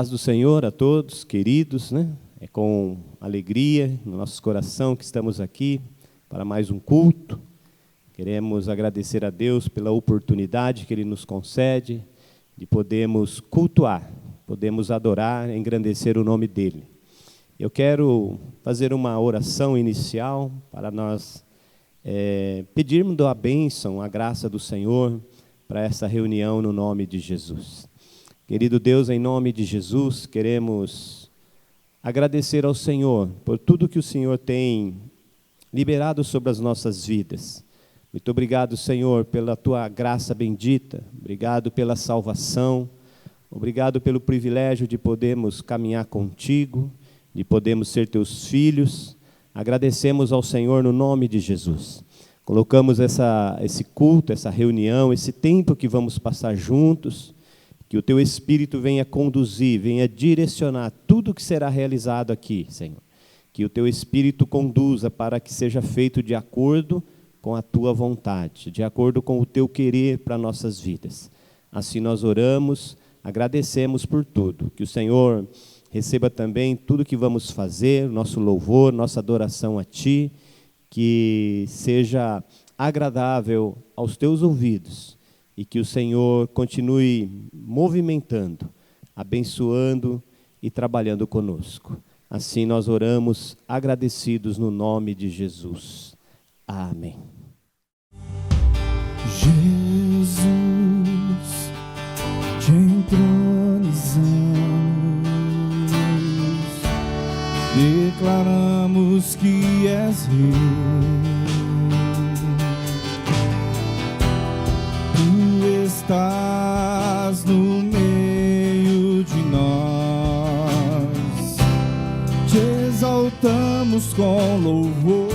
paz do Senhor a todos, queridos, né? É com alegria no nosso coração que estamos aqui para mais um culto. Queremos agradecer a Deus pela oportunidade que Ele nos concede de podermos cultuar, podemos adorar, engrandecer o nome dEle. Eu quero fazer uma oração inicial para nós pedirmos a bênção, a graça do Senhor para essa reunião no nome de Jesus. Querido Deus, em nome de Jesus, queremos agradecer ao Senhor por tudo que o Senhor tem liberado sobre as nossas vidas. Muito obrigado, Senhor, pela Tua graça bendita, obrigado pela salvação, obrigado pelo privilégio de podermos caminhar contigo, de podermos ser Teus filhos. Agradecemos ao Senhor no nome de Jesus. Colocamos esse culto, essa reunião, esse tempo que vamos passar juntos, que o Teu Espírito venha conduzir, venha direcionar tudo que será realizado aqui, Senhor. Que o Teu Espírito conduza para que seja feito de acordo com a Tua vontade, de acordo com o Teu querer para nossas vidas. Assim nós oramos, agradecemos por tudo. Que o Senhor receba também tudo que vamos fazer, nosso louvor, nossa adoração a Ti, que seja agradável aos Teus ouvidos e que o Senhor continue movimentando, abençoando e trabalhando conosco. Assim nós oramos agradecidos no nome de Jesus. Amém. Jesus, te entronizamos, declaramos que és Rei. Tu estás no meio de nós, te exaltamos com louvor,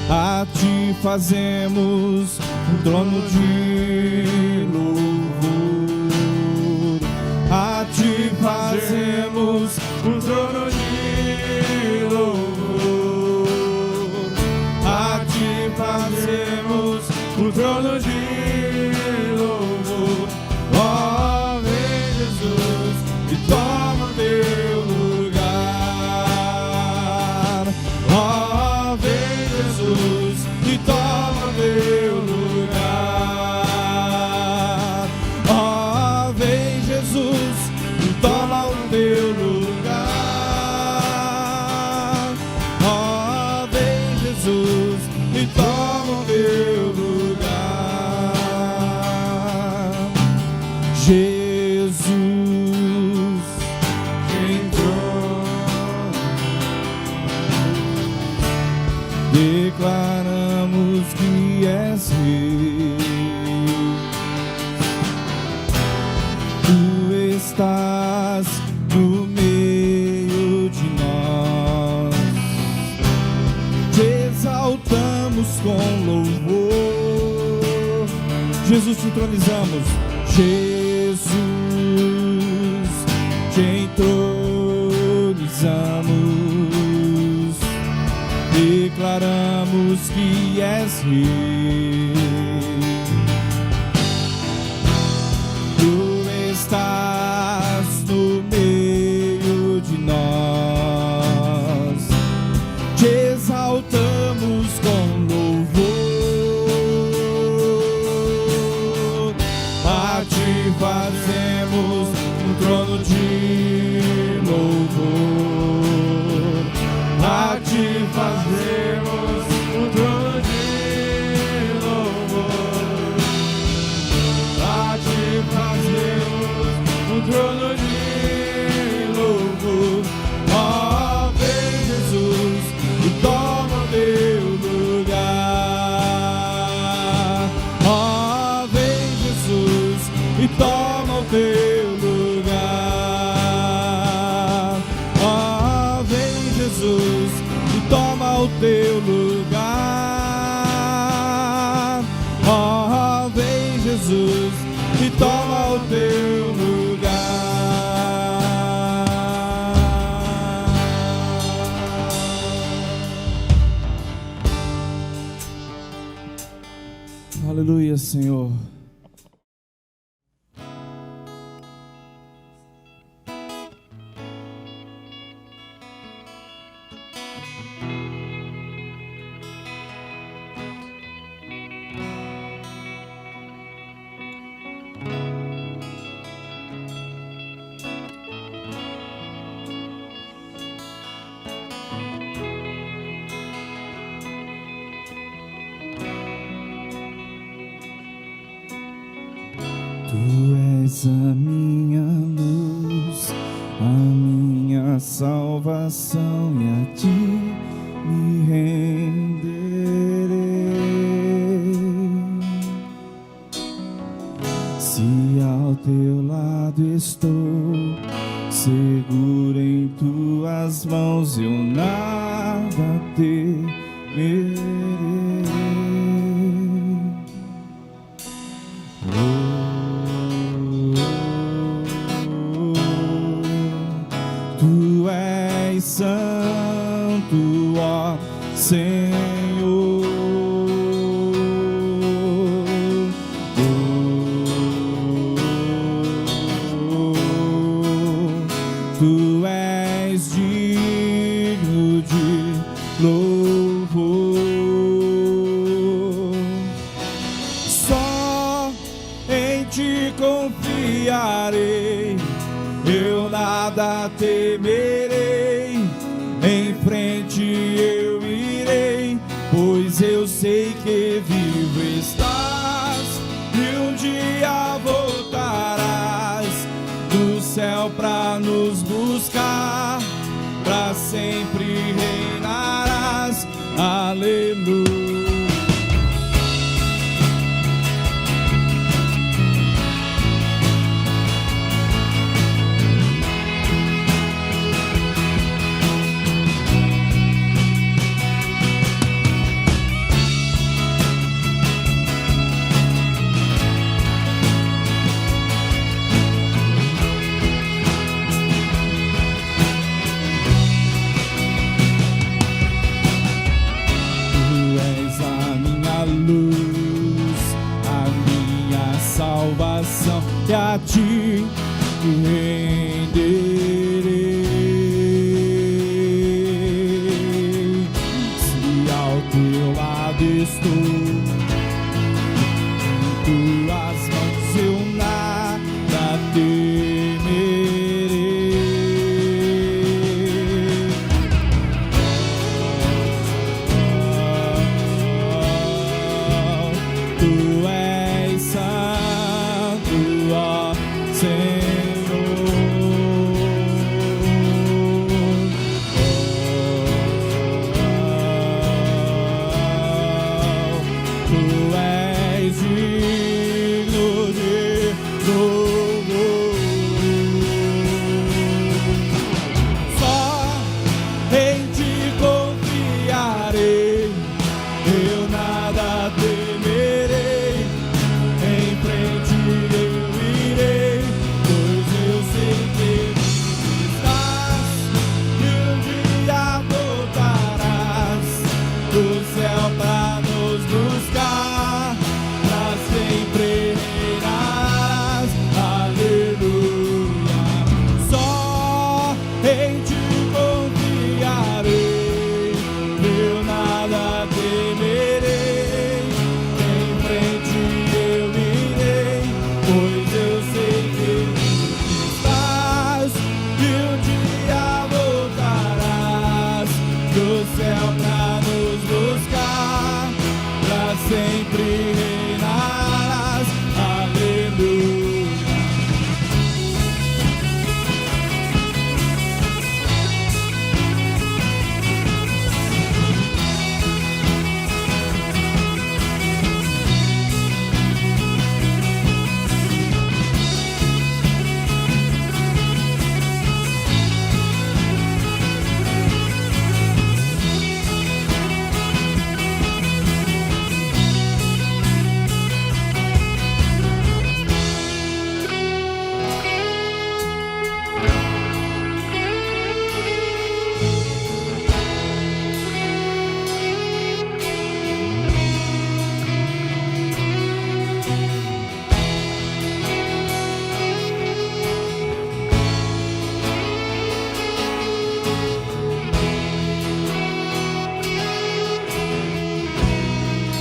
a Ti fazemos um trono de louvor, a Ti fazemos um trono de louvor, a Ti fazemos um trono de louvor. Ó, vem Jesus e toma teu lugar. Ó, vem Jesus e toma teu lugar. Ó, vem Jesus e toma o teu lugar. Ó, vem Jesus e toma o teu lugar. Jesus entrou, declaramos que és Rei. Tu estás no meio de nós, te exaltamos com louvor. Jesus, te entronizamos. Jesus, te entronizamos, declaramos que és Rei. Tu estás no meio de nós, te exaltamos com louvor, a Ti fazemos um trono de louvor, a Ti fazemos um trono de louvor, a Ti fazemos um trono de louvor. Ó, vem Jesus e toma o teu lugar. Ó, vem Jesus e toma o teu lugar. Ó, vem Jesus e toma o teu lugar. Ó, vem Jesus e toma o teu lugar. Aleluia, Senhor. a minha luz, a minha salvação, e a ti me renderei. Se ao teu lado estou, seguro em tuas mãos, eu nada temerei. Tu és santo, ó Senhor. Tu és digno de louvor. Só em ti confiarei, eu nada temerei. Em frente eu irei, pois eu sei que vivo estás, e um dia voltarás do céu pra nos buscar, pra sempre reinarás. Aleluia. Salvação, e a ti me renderei. Se ao teu lado estou, em tuas mãos eu nada temerei. Tu és santo, ó Senhor. Tu és digno de louvor. Só em ti confiarei, eu nada temerei. Em frente eu irei, pois eu sei que estás, e um dia voltarás do céu pra nos buscar, pra sempre reinarás. Aleluia. Só em ti confiarei, eu nada temerei. Em frente eu irei, pois eu sei que estás, e um dia voltarás do céu pra nos buscar, pra sempre reinarás. Aleluia.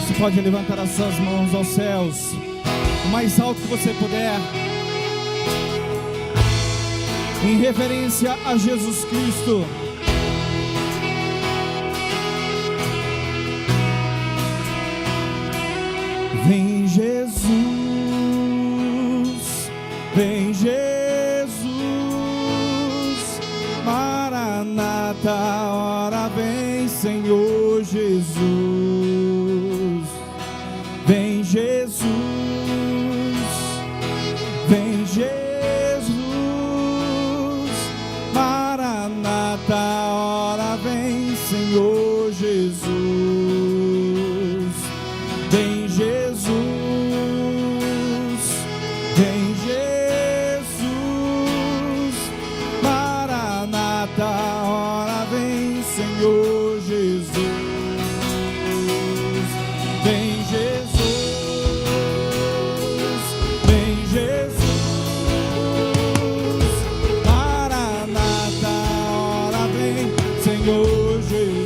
Você pode levantar as suas mãos aos céus, o mais alto que você puder, em reverência a Jesus Cristo. Vem Jesus, vem Maranata, ora vem, Senhor Jesus. Vem Jesus, vem Jesus. Maranata, ora vem, Senhor Jesus. Vem Jesus, vem Jesus. Maranata, ora vem, Senhor Jesus. Vem Jesus, vem Jesus. Maranata, ora vem, Senhor Jesus.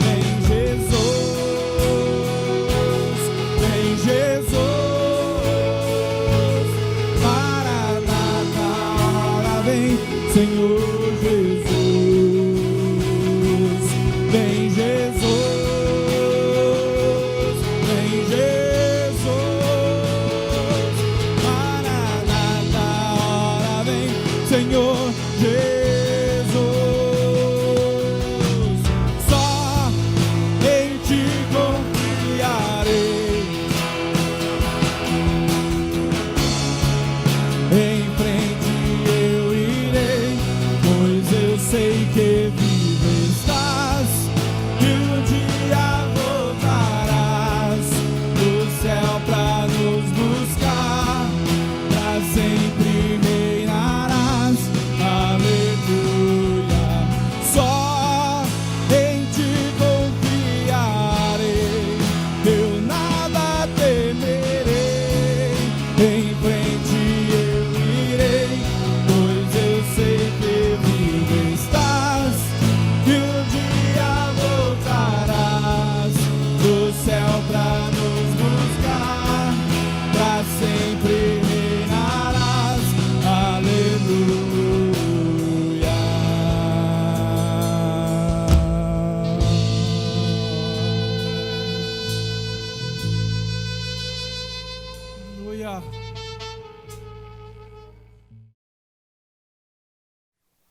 Vem Jesus, vem Jesus. Maranata, ora vem, Senhor Jesus. Vem Jesus, vem Jesus. Maranata, ora vem, Senhor Jesus. Só em ti confiarei. Em frente eu irei, pois eu sei que vivo estás, e um dia voltarás do céu pra nos buscar, pra sempre reinarás. Aleluia. Só em ti confiarei, eu nada temerei. Em frente eu irei, pois eu sei que vivo estás, e um dia voltarás do céu pra nos buscar, pra sempre reinarás. Aleluia. Aleluia.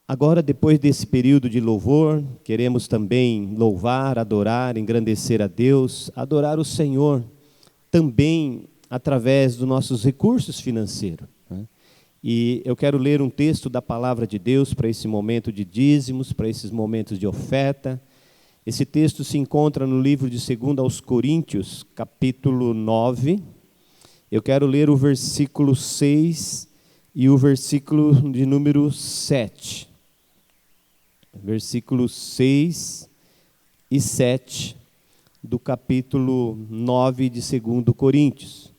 Agora, depois desse período de louvor, queremos também louvar, adorar, engrandecer a Deus, adorar o Senhor, também através dos nossos recursos financeiros, né? E eu quero ler um texto da palavra de Deus para esse momento de dízimos, para esses momentos de oferta. Esse texto se encontra no livro de 2 aos Coríntios, capítulo 9. Eu quero ler o versículo 6 e o versículo de número 7. Versículos 6 e 7 do capítulo 9 de 2 Coríntios,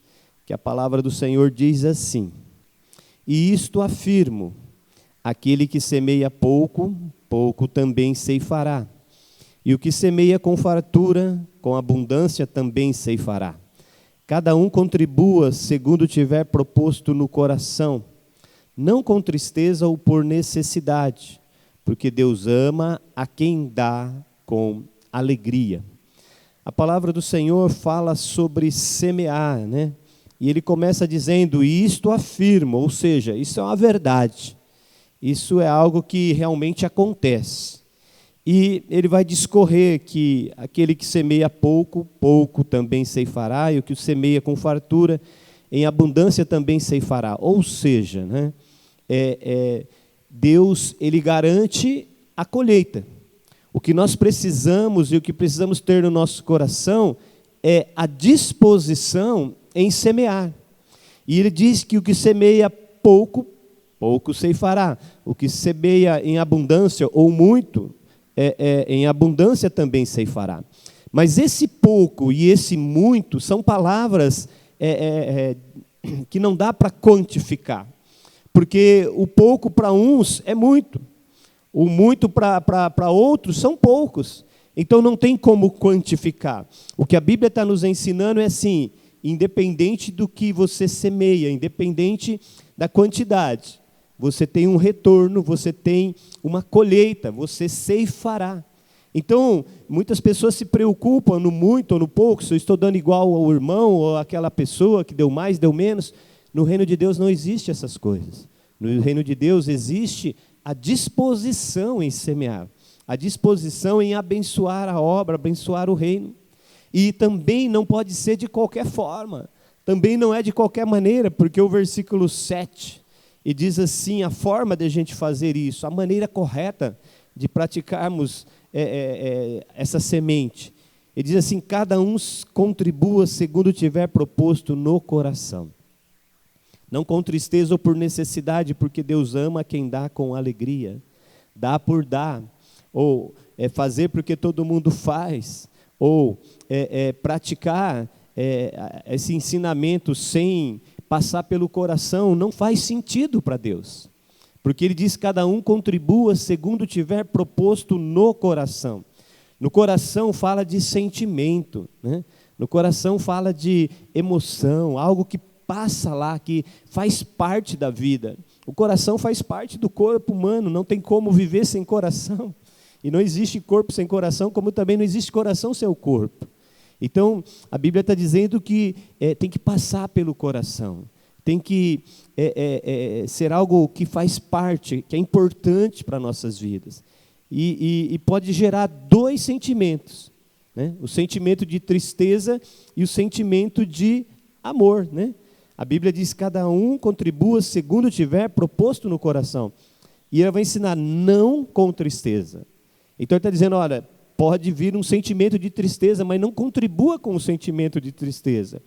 que a palavra do Senhor diz assim: E isto afirmo, aquele que semeia pouco, pouco também ceifará. E o que semeia com fartura, com abundância também ceifará. Cada um contribua segundo tiver proposto no coração, não com tristeza ou por necessidade, porque Deus ama a quem dá com alegria. A palavra do Senhor fala sobre semear, né? E ele começa dizendo, e isto afirmo, ou seja, isso é uma verdade. Isso é algo que realmente acontece. E ele vai discorrer que aquele que semeia pouco, pouco também ceifará, e o que semeia com fartura, em abundância também ceifará. Ou seja, né, Deus ele garante a colheita. O que nós precisamos e o que precisamos ter no nosso coração é a disposição em semear. E ele diz que o que semeia pouco, pouco ceifará. O que semeia em abundância ou muito, em abundância também ceifará. Mas esse pouco e esse muito são palavras que não dá para quantificar. Porque o pouco para uns é muito. O muito para outros são poucos. Então não tem como quantificar. O que a Bíblia está nos ensinando é assim, independente do que você semeia, independente da quantidade, você tem um retorno, você tem uma colheita, você ceifará. Então, muitas pessoas se preocupam no muito ou no pouco, se eu estou dando igual ao irmão ou àquela pessoa que deu mais, deu menos. No reino de Deus não existe essas coisas. No reino de Deus existe a disposição em semear, a disposição em abençoar a obra, abençoar o reino. E também não pode ser de qualquer forma, também não é de qualquer maneira, porque o versículo 7, e diz assim, a forma de a gente fazer isso, a maneira correta de praticarmos essa semente. Ele diz assim, cada um contribua segundo tiver proposto no coração. Não com tristeza ou por necessidade, porque Deus ama quem dá com alegria. Dá por dar, ou fazer porque todo mundo faz, ou praticar esse ensinamento sem passar pelo coração, não faz sentido para Deus. Porque Ele diz, cada um contribua segundo tiver proposto no coração. No coração fala de sentimento, né? No coração fala de emoção, algo que passa lá, que faz parte da vida. O coração faz parte do corpo humano, não tem como viver sem coração. E não existe corpo sem coração, como também não existe coração sem o corpo. Então, a Bíblia está dizendo que tem que passar pelo coração, tem que ser algo que faz parte, que é importante para nossas vidas. E pode gerar dois sentimentos, né? O sentimento de tristeza e o sentimento de amor, né? A Bíblia diz, cada um contribua segundo tiver proposto no coração. E ela vai ensinar, não com tristeza. Então ele está dizendo, olha, pode vir um sentimento de tristeza, mas não contribua com o sentimento de tristeza.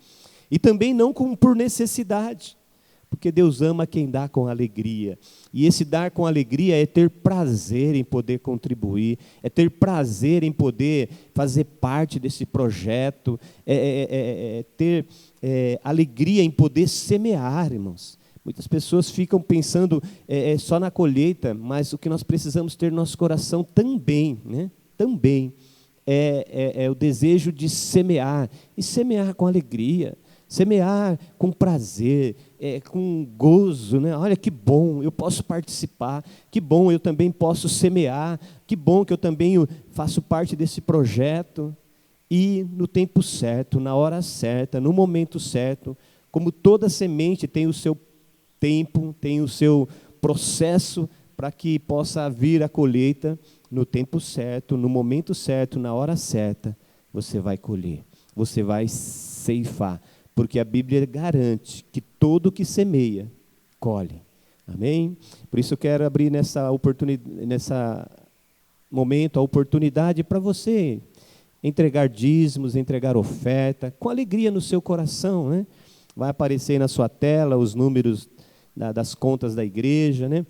E também não por necessidade, porque Deus ama quem dá com alegria. E esse dar com alegria é ter prazer em poder contribuir, é ter prazer em poder fazer parte desse projeto, ter alegria em poder semear, irmãos. Muitas pessoas ficam pensando só na colheita, mas o que nós precisamos ter no nosso coração também, né? Também é o desejo de semear, e semear com alegria, semear com prazer, com gozo, né? Olha que bom, eu posso participar, que bom, eu também posso semear, que bom que eu também faço parte desse projeto. E no tempo certo, na hora certa, no momento certo, como toda semente tem o seu tempo, tem o seu processo para que possa vir a colheita, no tempo certo, no momento certo, na hora certa, você vai colher, você vai ceifar, porque a Bíblia garante que todo que semeia, colhe. Amém? Por isso eu quero abrir nessa momento a oportunidade para você entregar dízimos, entregar oferta, com alegria no seu coração, né? Vai aparecer aí na sua tela os números das contas da igreja, né?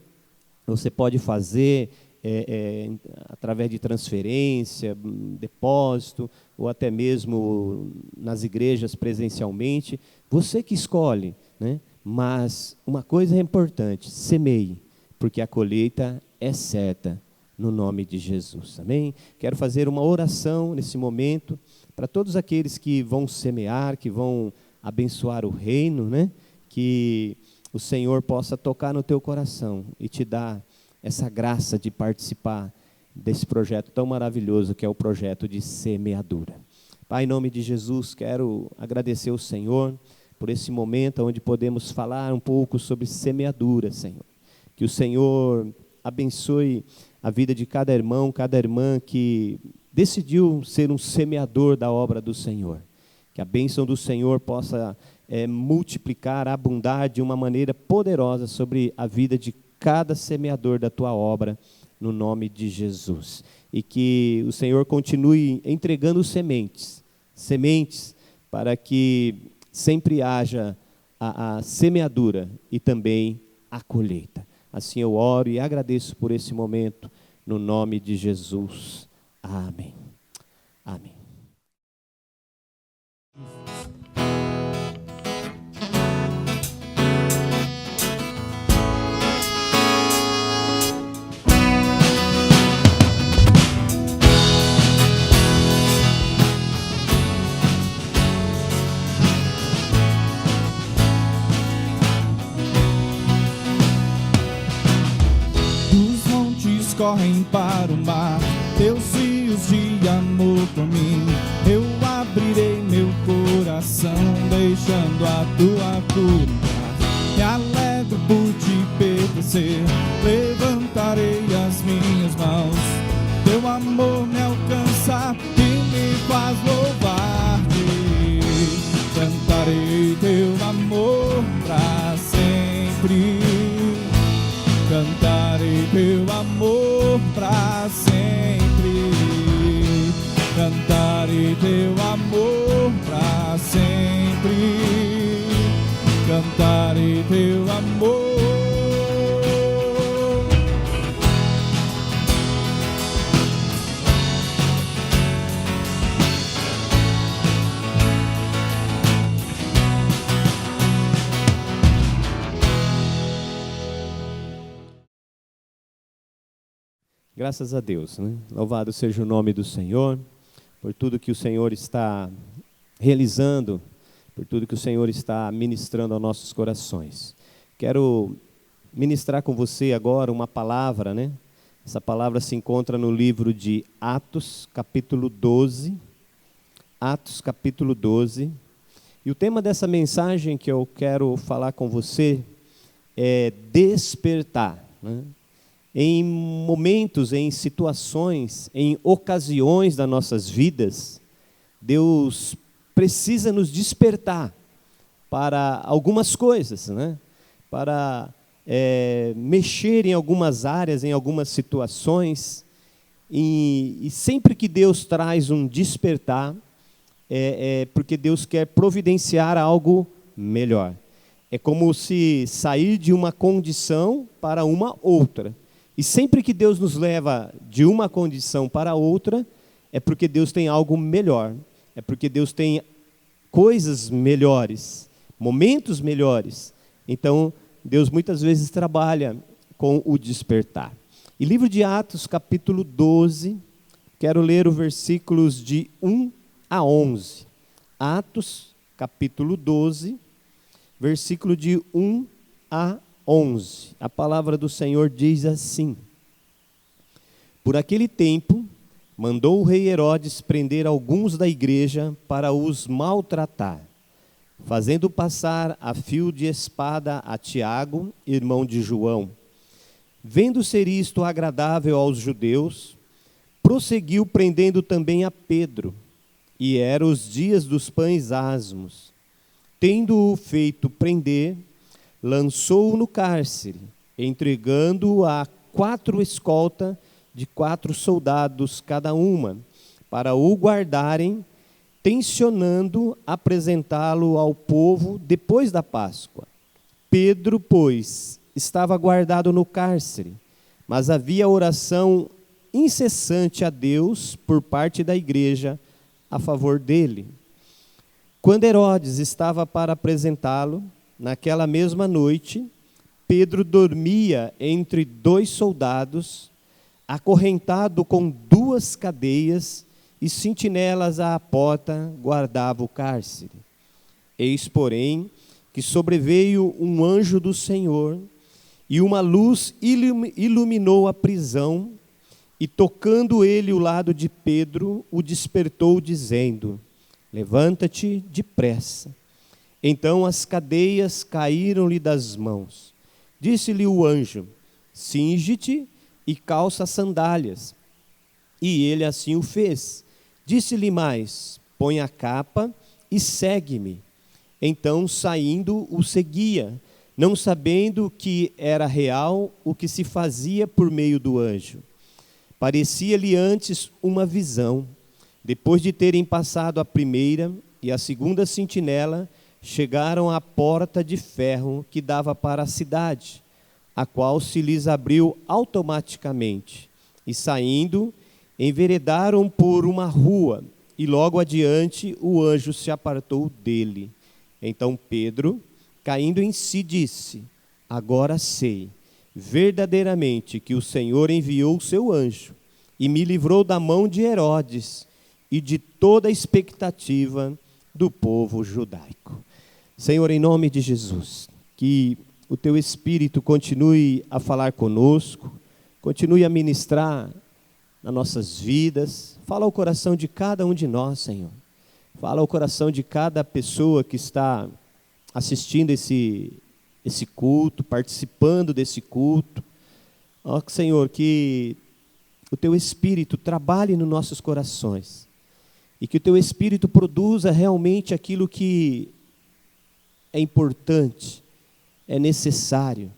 Você pode fazer através de transferência, depósito, ou até mesmo nas igrejas presencialmente. Você que escolhe, né? Mas uma coisa é importante, semeie, porque a colheita é certa, no nome de Jesus, amém? Quero fazer uma oração nesse momento, para todos aqueles que vão semear, que vão abençoar o reino, né? Que o Senhor possa tocar no teu coração e te dar essa graça de participar desse projeto tão maravilhoso que é o projeto de semeadura. Pai, em nome de Jesus, quero agradecer ao Senhor por esse momento onde podemos falar um pouco sobre semeadura, Senhor. Que o Senhor abençoe a vida de cada irmão, cada irmã que decidiu ser um semeador da obra do Senhor. Que a bênção do Senhor possa multiplicar, abundar de uma maneira poderosa sobre a vida de cada semeador da tua obra, no nome de Jesus. E que o Senhor continue entregando sementes para que sempre haja a semeadura e também a colheita. Assim eu oro e agradeço por esse momento, no nome de Jesus. Amém. Amém. Correm para o mar, teus rios de amor por mim. Eu abrirei meu coração, deixando a tua cura. Me alegro por te perdoar. vencer. Levantarei as minhas mãos, teu amor me alcança e me faz louvar-te. Cantarei teu amor pra sempre. Cantarei teu amor pra sempre. Cantarei teu amor pra sempre. Cantarei teu amor. Graças a Deus, né? Louvado seja o nome do Senhor, por tudo que o Senhor está realizando, por tudo que o Senhor está ministrando aos nossos corações. Quero ministrar com você agora uma palavra, né? Essa palavra se encontra no livro de Atos, capítulo 12. Atos, capítulo 12. E o tema dessa mensagem que eu quero falar com você é despertar, né? Em momentos, em situações, em ocasiões das nossas vidas, Deus precisa nos despertar para algumas coisas, né? Para mexer em algumas áreas, em algumas situações. E sempre que Deus traz um despertar, porque Deus quer providenciar algo melhor. É como se sair de uma condição para uma outra. E sempre que Deus nos leva de uma condição para outra, é porque Deus tem algo melhor. É porque Deus tem coisas melhores, momentos melhores. Então, Deus muitas vezes trabalha com o despertar. E livro de Atos, capítulo 12, quero ler os versículos de 1 a 11. Atos, capítulo 12, versículo de 1 a 11. A palavra do Senhor diz assim: Por aquele tempo, mandou o rei Herodes prender alguns da igreja para os maltratar, fazendo passar a fio de espada a Tiago, irmão de João. Vendo ser isto agradável aos judeus, prosseguiu prendendo também a Pedro, e eram os dias dos pães asmos. Tendo-o feito prender, lançou-o no cárcere, entregando-o a 4 escoltas de 4 soldados cada uma, para o guardarem, tencionando apresentá-lo ao povo depois da Páscoa. Pedro, pois, estava guardado no cárcere, mas havia oração incessante a Deus por parte da igreja a favor dele. Quando Herodes estava para apresentá-lo, naquela mesma noite, Pedro dormia entre 2 soldados, acorrentado com 2 cadeias, e sentinelas à porta guardava o cárcere. Eis, porém, que sobreveio um anjo do Senhor, e uma luz iluminou a prisão, e tocando ele o lado de Pedro, o despertou, dizendo: Levanta-te depressa. Então as cadeias caíram-lhe das mãos. Disse-lhe o anjo: Cinge-te e calça as sandálias. E ele assim o fez. Disse-lhe mais: Põe a capa e segue-me. Então, saindo, o seguia, não sabendo que era real o que se fazia por meio do anjo. Parecia-lhe antes uma visão. Depois de terem passado a primeira e a segunda sentinela, chegaram à porta de ferro que dava para a cidade, a qual se lhes abriu automaticamente. E saindo, enveredaram por uma rua, e logo adiante o anjo se apartou dele. Então Pedro, caindo em si, disse: Agora sei verdadeiramente que o Senhor enviou o seu anjo, e me livrou da mão de Herodes e de toda a expectativa do povo judaico. Senhor, em nome de Jesus, que o Teu Espírito continue a falar conosco, continue a ministrar nas nossas vidas. Fala ao coração de cada um de nós, Senhor. Fala ao coração de cada pessoa que está assistindo esse esse culto, participando desse culto. Ó, Senhor, que o Teu Espírito trabalhe nos nossos corações e que o Teu Espírito produza realmente aquilo que é importante, é necessário,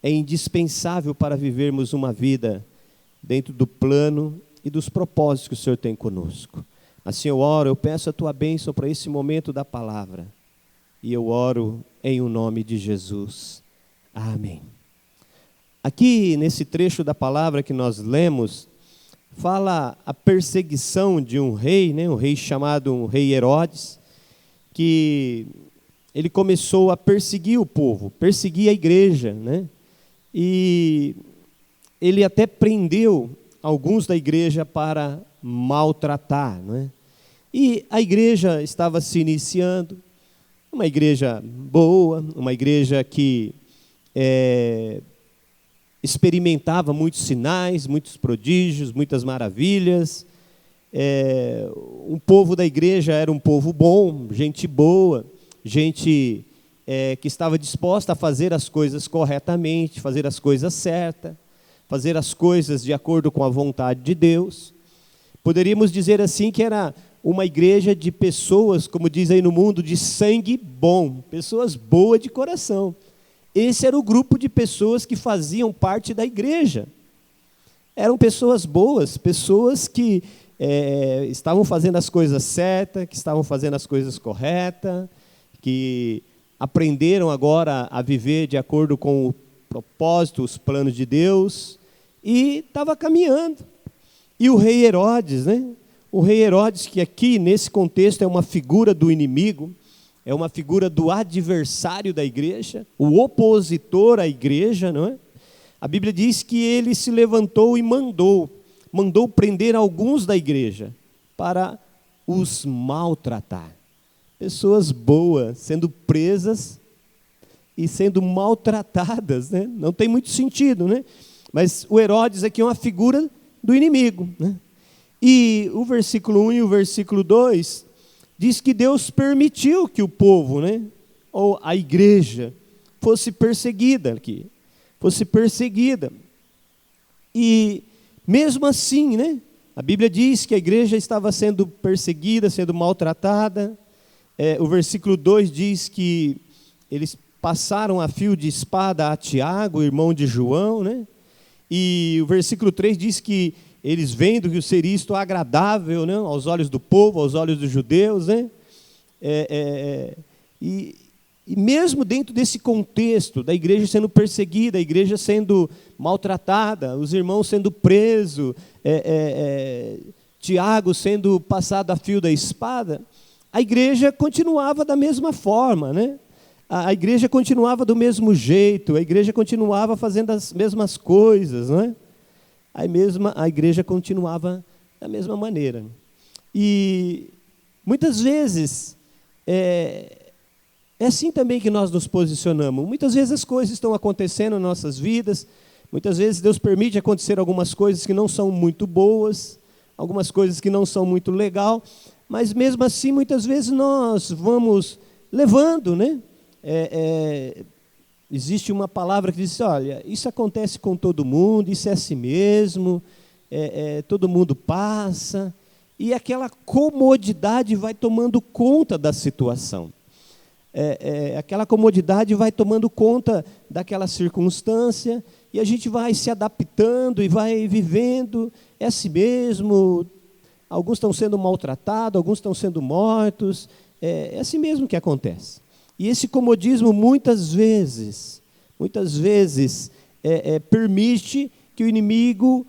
é indispensável para vivermos uma vida dentro do plano e dos propósitos que o Senhor tem conosco. Assim eu oro, eu peço a Tua bênção para esse momento da palavra. E eu oro em o nome de Jesus. Amém. Aqui, nesse trecho da palavra que nós lemos, fala a perseguição de um rei, né, um rei chamado um rei Herodes, que ele começou a perseguir o povo, perseguir a igreja, né? E ele até prendeu alguns da igreja para maltratar, né? E a igreja estava se iniciando, uma igreja boa, uma igreja que experimentava muitos sinais, muitos prodígios, muitas maravilhas. O povo da igreja era um povo bom, gente boa, gente que estava disposta a fazer as coisas corretamente, fazer as coisas certas, fazer as coisas de acordo com a vontade de Deus. Poderíamos dizer assim que era uma igreja de pessoas, como diz aí no mundo, de sangue bom, pessoas boas de coração. Esse era o grupo de pessoas que faziam parte da igreja. Eram pessoas boas, pessoas que estavam fazendo as coisas certas, que estavam fazendo as coisas corretas, que aprenderam agora a viver de acordo com o propósito, os planos de Deus, e estava caminhando. E o rei Herodes, né? O rei Herodes, que aqui nesse contexto é uma figura do inimigo, é uma figura do adversário da igreja, o opositor à igreja, não é? A Bíblia diz que ele se levantou e mandou prender alguns da igreja para os maltratar. Pessoas boas sendo presas e sendo maltratadas, né? Não tem muito sentido, né? Mas o Herodes aqui é uma figura do inimigo, né? E o versículo 1 e o versículo 2 diz que Deus permitiu que o povo, né, ou a igreja, fosse perseguida aqui, fosse perseguida. E mesmo assim, né, a Bíblia diz que a igreja estava sendo perseguida, sendo maltratada. O versículo 2 diz que eles passaram a fio de espada a Tiago, irmão de João, né? E o versículo 3 diz que eles vendo que o ser isto agradável, né, aos olhos do povo, aos olhos dos judeus, né? E mesmo dentro desse contexto da igreja sendo perseguida, a igreja sendo maltratada, os irmãos sendo presos, Tiago sendo passado a fio da espada, a igreja continuava da mesma forma, né? A igreja continuava do mesmo jeito, a igreja continuava fazendo as mesmas coisas, não é? A igreja continuava da mesma maneira. E muitas vezes é assim também que nós nos posicionamos. Muitas vezes as coisas estão acontecendo nas nossas vidas, muitas vezes Deus permite acontecer algumas coisas que não são muito boas, algumas coisas que não são muito legais, mas mesmo assim muitas vezes nós vamos levando, né? Existe uma palavra que diz, olha, isso acontece com todo mundo, isso é assim mesmo, todo mundo passa, e aquela comodidade vai tomando conta da situação. Aquela comodidade vai tomando conta daquela circunstância, e a gente vai se adaptando e vai vivendo, é assim mesmo, alguns estão sendo maltratados, alguns estão sendo mortos, é assim mesmo que acontece. E esse comodismo, muitas vezes, permite que o inimigo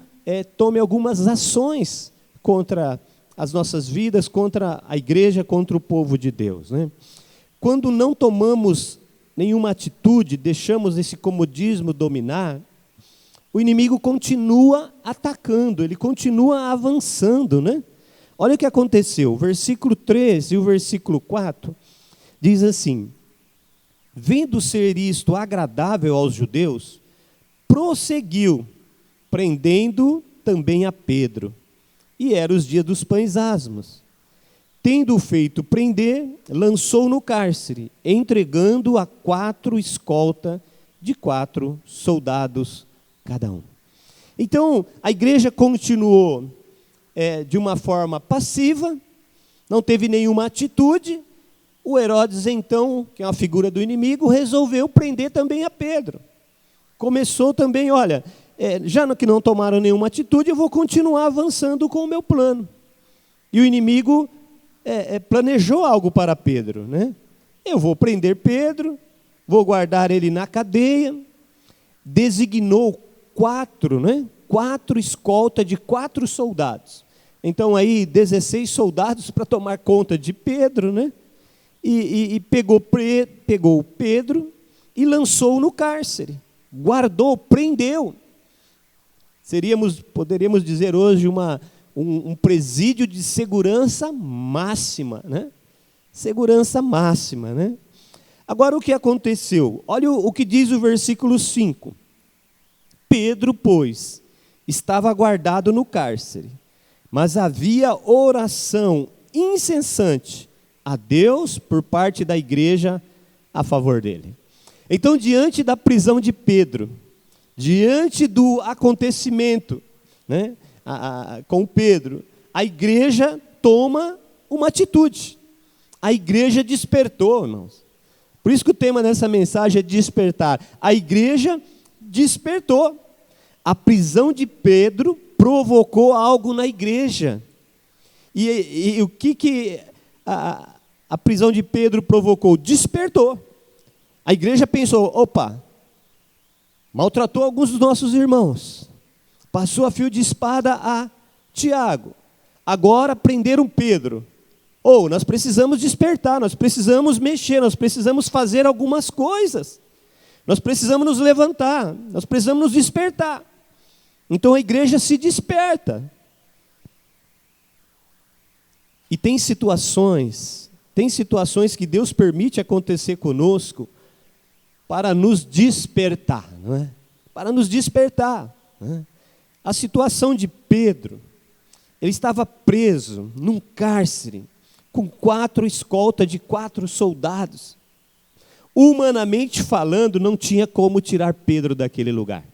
tome algumas ações contra as nossas vidas, contra a igreja, contra o povo de Deus, né? Quando não tomamos nenhuma atitude, deixamos esse comodismo dominar, o inimigo continua atacando, ele continua avançando, né? Olha o que aconteceu, o versículo 3 e o versículo 4 diz assim: vendo ser isto agradável aos judeus, prosseguiu, prendendo também a Pedro. E eram os dias dos pães asmos. tendo-o feito prender, lançou no cárcere, entregando a 4 escolta de 4 soldados cada um. Então, a igreja continuou de uma forma passiva, não teve nenhuma atitude. O Herodes, então, que é uma figura do inimigo, resolveu prender também a Pedro. Começou também, olha, já que não tomaram nenhuma atitude, eu vou continuar avançando com o meu plano. E o inimigo planejou algo para Pedro, né? Eu vou prender Pedro, vou guardar ele na cadeia, designou 4 escolta de 4 soldados. Então aí 16 soldados para tomar conta de Pedro, né? E pegou Pedro e lançou no cárcere, guardou, prendeu. Poderíamos dizer hoje um presídio de segurança máxima, né? Segurança máxima, né? Agora o que aconteceu? Olha o que diz o versículo 5. Pedro, pois, estava guardado no cárcere, mas havia oração incessante a Deus por parte da igreja a favor dele. Então, diante da prisão de Pedro, diante do acontecimento, né, com Pedro, a igreja toma uma atitude. A igreja despertou, irmãos. Por isso que o tema dessa mensagem é despertar. A igreja despertou. A prisão de Pedro provocou algo na igreja. E o que a prisão de Pedro provocou? Despertou. A igreja pensou, opa, maltratou alguns dos nossos irmãos, passou a fio de espada a Tiago, agora prenderam Pedro. Nós precisamos despertar, nós precisamos mexer, nós precisamos fazer algumas coisas. Nós precisamos nos levantar, nós precisamos nos despertar. Então a igreja se desperta. E tem situações que Deus permite acontecer conosco para nos despertar, não é? Para nos despertar. Não é? A situação de Pedro, ele estava preso num cárcere com 4 escoltas de 4 soldados. Humanamente falando, não tinha como tirar Pedro daquele lugar.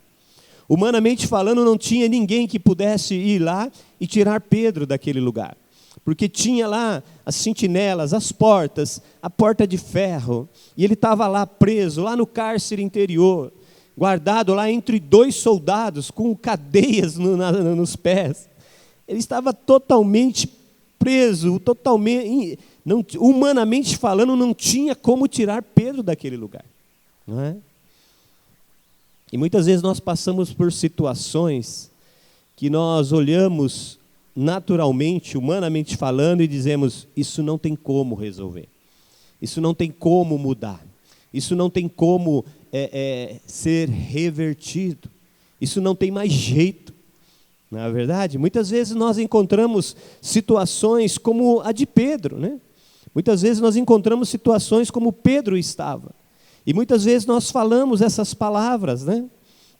Humanamente falando, não tinha ninguém que pudesse ir lá e tirar Pedro daquele lugar. Porque tinha lá as sentinelas, as portas, a porta de ferro. E ele estava lá preso, lá no cárcere interior, guardado lá entre 2 soldados, com cadeias nos pés. Ele estava totalmente preso, humanamente falando, não tinha como tirar Pedro daquele lugar. Não é? E muitas vezes nós passamos por situações que nós olhamos naturalmente, humanamente falando, e dizemos, isso não tem como resolver, isso não tem como mudar, isso não tem como ser revertido, isso não tem mais jeito. Não é verdade? Muitas vezes nós encontramos situações como a de Pedro, né? Muitas vezes nós encontramos situações como Pedro estava. E muitas vezes nós falamos essas palavras, né?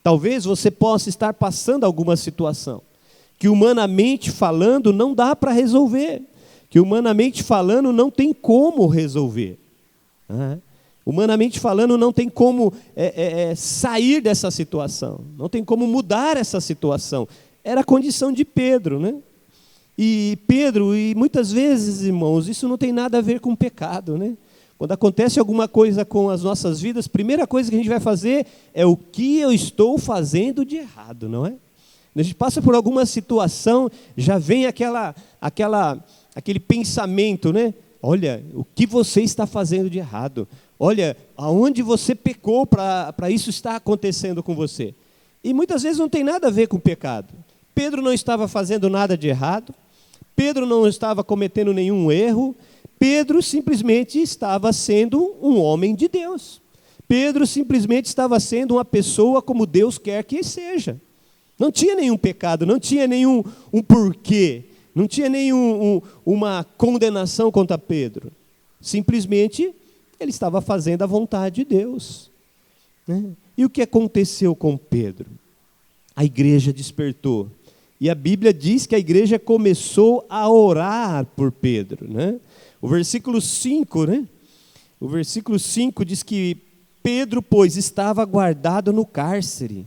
Talvez você possa estar passando alguma situação que humanamente falando não dá para resolver, que humanamente falando não tem como resolver. Humanamente falando não tem como sair dessa situação, não tem como mudar essa situação. Era a condição de Pedro, né? E muitas vezes, irmãos, isso não tem nada a ver com pecado, né? Quando acontece alguma coisa com as nossas vidas, a primeira coisa que a gente vai fazer é o que eu estou fazendo de errado, não é? Quando a gente passa por alguma situação, já vem aquele pensamento, né? Olha, o que você está fazendo de errado? Olha, aonde você pecou para isso estar acontecendo com você? E muitas vezes não tem nada a ver com pecado. Pedro não estava fazendo nada de errado, Pedro não estava cometendo nenhum erro, Pedro simplesmente estava sendo um homem de Deus. Pedro simplesmente estava sendo uma pessoa como Deus quer que seja. Não tinha nenhum pecado, não tinha nenhum porquê, não tinha uma condenação contra Pedro. Simplesmente ele estava fazendo a vontade de Deus. Né? E o que aconteceu com Pedro? A igreja despertou. E a Bíblia diz que a igreja começou a orar por Pedro, né? O versículo 5, né? O versículo 5 diz que Pedro, pois, estava guardado no cárcere,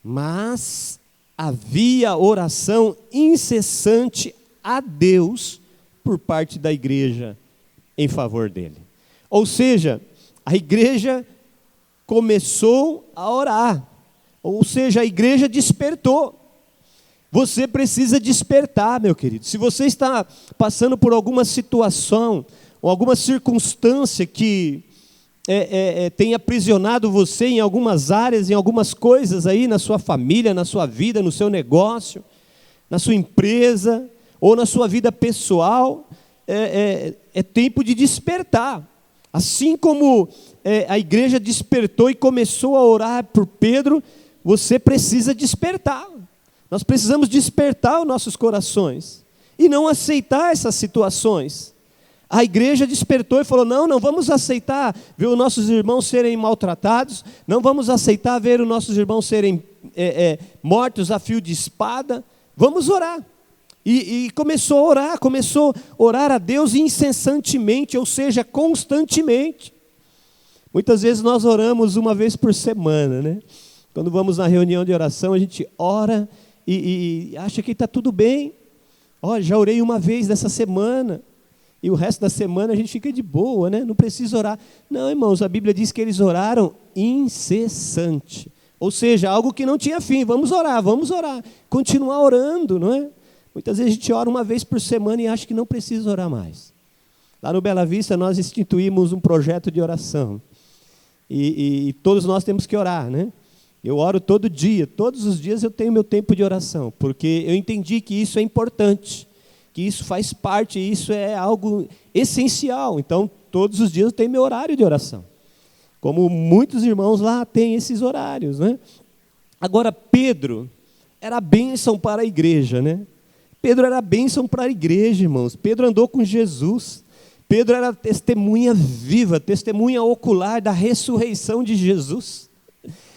mas havia oração incessante a Deus por parte da igreja em favor dele. Ou seja, a igreja começou a orar, ou seja, a igreja despertou. Você precisa despertar, meu querido. Se você está passando por alguma situação, ou alguma circunstância que tem aprisionado você em algumas áreas, em algumas coisas aí, na sua família, na sua vida, no seu negócio, na sua empresa, ou na sua vida pessoal, é tempo de despertar. Assim como a igreja despertou e começou a orar por Pedro, você precisa despertar. Nós precisamos despertar os nossos corações e não aceitar essas situações. A igreja despertou e falou, não vamos aceitar ver os nossos irmãos serem maltratados, não vamos aceitar ver os nossos irmãos serem mortos a fio de espada, vamos orar. E começou a orar a Deus incessantemente, ou seja, constantemente. Muitas vezes nós oramos uma vez por semana, né? Quando vamos na reunião de oração, a gente ora e acha que está tudo bem. Olha, já orei uma vez nessa semana, e o resto da semana a gente fica de boa, né? Não precisa orar. Não, irmãos, a Bíblia diz que eles oraram incessante, ou seja, algo que não tinha fim. Vamos orar, continuar orando, não é? Muitas vezes a gente ora uma vez por semana e acha que não precisa orar mais. Lá no Bela Vista nós instituímos um projeto de oração, e todos nós temos que orar, né? Eu oro todo dia, todos os dias eu tenho meu tempo de oração, porque eu entendi que isso é importante, que isso faz parte, isso é algo essencial. Então, todos os dias eu tenho meu horário de oração, como muitos irmãos lá têm esses horários, né? Agora, Pedro era bênção para a igreja, né? Pedro era bênção para a igreja, irmãos. Pedro andou com Jesus. Pedro era testemunha viva, testemunha ocular da ressurreição de Jesus.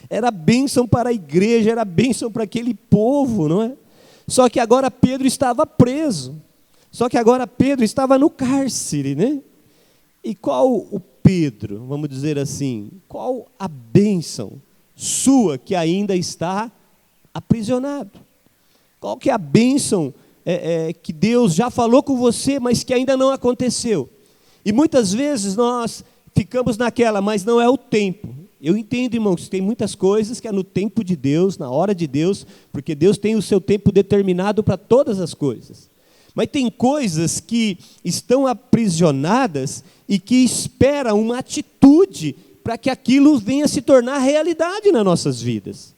Era bênção para a igreja, era bênção para aquele povo, não é? Só que agora Pedro estava preso. Só que agora Pedro estava no cárcere, né? E qual o Pedro, vamos dizer assim, qual a bênção sua que ainda está aprisionado? Qual que é a bênção que Deus já falou com você, mas que ainda não aconteceu? E muitas vezes nós ficamos naquela, mas não é o tempo. Eu entendo, irmãos, tem muitas coisas que é no tempo de Deus, na hora de Deus, porque Deus tem o seu tempo determinado para todas as coisas. Mas tem coisas que estão aprisionadas e que esperam uma atitude para que aquilo venha se tornar realidade nas nossas vidas.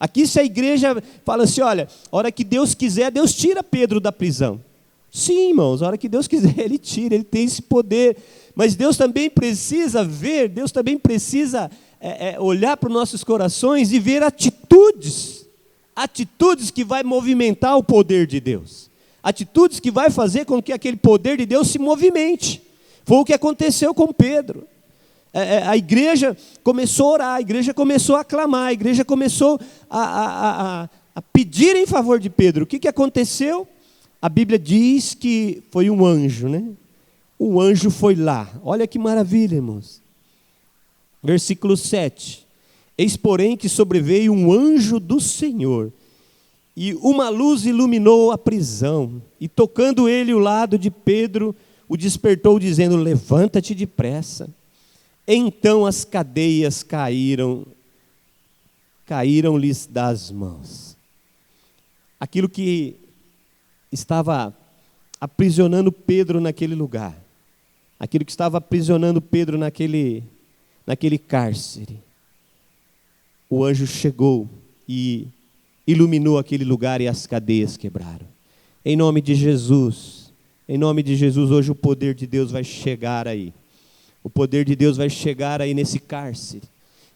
Aqui se a igreja fala assim, olha, a hora que Deus quiser, Deus tira Pedro da prisão. Sim, irmãos, a hora que Deus quiser, Ele tira, Ele tem esse poder. Mas Deus também precisa ver, Deus também precisa olhar para os nossos corações e ver atitudes que vai movimentar o poder de Deus. Atitudes que vai fazer com que aquele poder de Deus se movimente. Foi o que aconteceu com Pedro. A igreja começou a orar, a igreja começou a clamar, a igreja começou a pedir em favor de Pedro. O que aconteceu? A Bíblia diz que foi um anjo, né? Um anjo foi lá. Olha que maravilha, irmãos. Versículo 7. Eis, porém, que sobreveio um anjo do Senhor, e uma luz iluminou a prisão, e tocando ele o lado de Pedro, o despertou, dizendo, levanta-te depressa. Então as cadeias caíram-lhes das mãos. Aquilo que estava aprisionando Pedro naquele lugar, aquilo que estava aprisionando Pedro naquele cárcere, o anjo chegou e iluminou aquele lugar e as cadeias quebraram. Em nome de Jesus, hoje o poder de Deus vai chegar aí. O poder de Deus vai chegar aí nesse cárcere.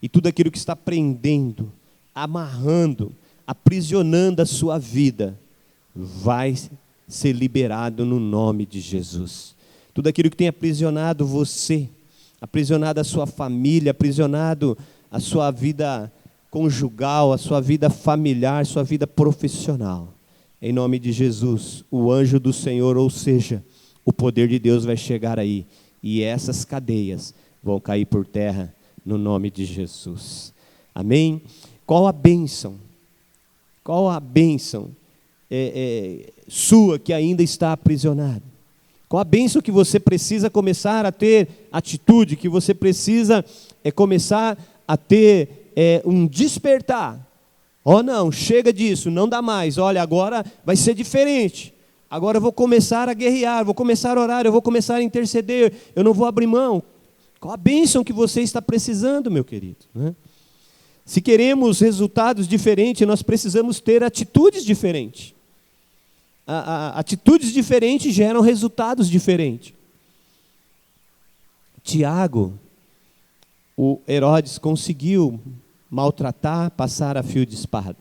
E tudo aquilo que está prendendo, amarrando, aprisionando a sua vida, vai ser liberado no nome de Jesus. Tudo aquilo que tem aprisionado você, aprisionado a sua família, aprisionado a sua vida conjugal, a sua vida familiar, sua vida profissional. Em nome de Jesus, o anjo do Senhor, ou seja, o poder de Deus vai chegar aí. E essas cadeias vão cair por terra no nome de Jesus. Amém? Qual a bênção? Qual a bênção sua que ainda está aprisionada? Qual a bênção que você precisa começar a ter atitude, que você precisa começar a ter um despertar? Não, chega disso, não dá mais. Olha, agora vai ser diferente. Agora eu vou começar a guerrear, vou começar a orar, eu vou começar a interceder, eu não vou abrir mão. Qual a bênção que você está precisando, meu querido? Se queremos resultados diferentes, nós precisamos ter atitudes diferentes. Atitudes diferentes geram resultados diferentes. Tiago, o Herodes conseguiu maltratar, passar a fio de espada.